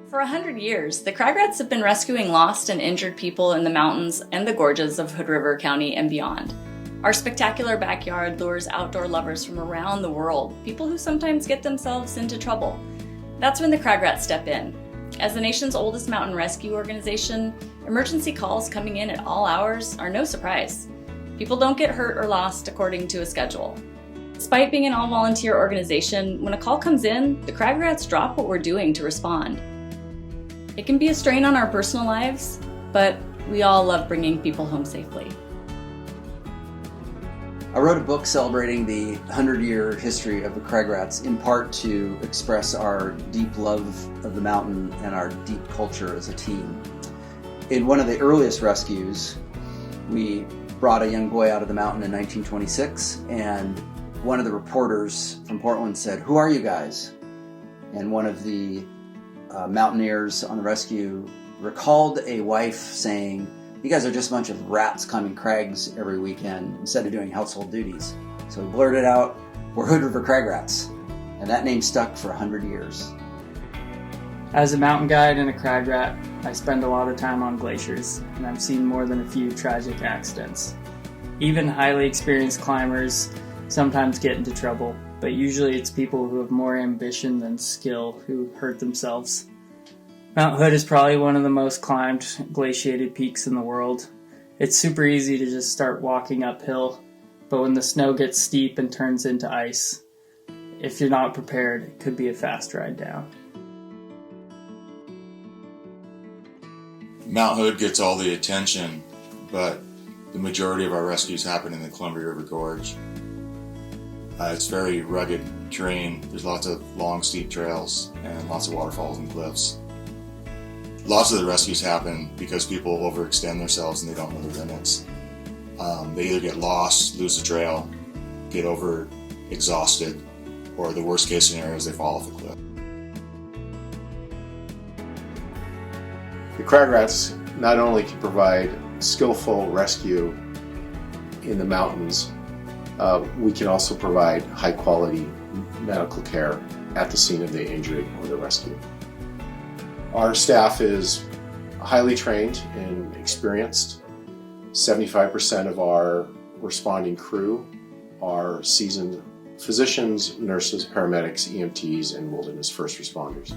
For 100 years, the Crag Rats have been rescuing lost and injured people in the mountains and the gorges of Hood River County and beyond. Our spectacular backyard lures outdoor lovers from around the world, people who sometimes get themselves into trouble. That's when the Crag Rats step in. As the nation's oldest mountain rescue organization, emergency calls coming in at all hours are no surprise. People don't get hurt or lost according to a schedule. Despite being an all-volunteer organization, when a call comes in, the Crag Rats drop what we're doing to respond. It can be a strain on our personal lives, but we all love bringing people home safely. I wrote a book celebrating the 100-year history of the Crag Rats, in part to express our deep love of the mountain and our deep culture as a team. In one of the earliest rescues, we brought a young boy out of the mountain in 1926, and one of the reporters from Portland said, "Who are you guys?" And one of the mountaineers on the rescue recalled a wife saying, "You guys are just a bunch of rats climbing crags every weekend instead of doing household duties." So we blurted out, "We're Hood River Crag Rats." And that name stuck for 100 years. As a mountain guide and a crag rat, I spend a lot of time on glaciers, and I've seen more than a few tragic accidents. Even highly experienced climbers sometimes get into trouble, but usually it's people who have more ambition than skill who hurt themselves. Mount Hood is probably one of the most climbed glaciated peaks in the world. It's super easy to just start walking uphill, but when the snow gets steep and turns into ice, if you're not prepared, it could be a fast ride down. Mount Hood gets all the attention, but the majority of our rescues happen in the Columbia River Gorge. It's very rugged terrain. There's lots of long, steep trails and lots of waterfalls and cliffs. Lots of the rescues happen because people overextend themselves and they don't know their limits. They either get lost, lose the trail, get over exhausted, or the worst case scenario is they fall off a cliff. The Crag Rats not only can provide skillful rescue in the mountains, we can also provide high quality medical care at the scene of the injury or the rescue. Our staff is highly trained and experienced. 75% of our responding crew are seasoned physicians, nurses, paramedics, EMTs, and wilderness first responders.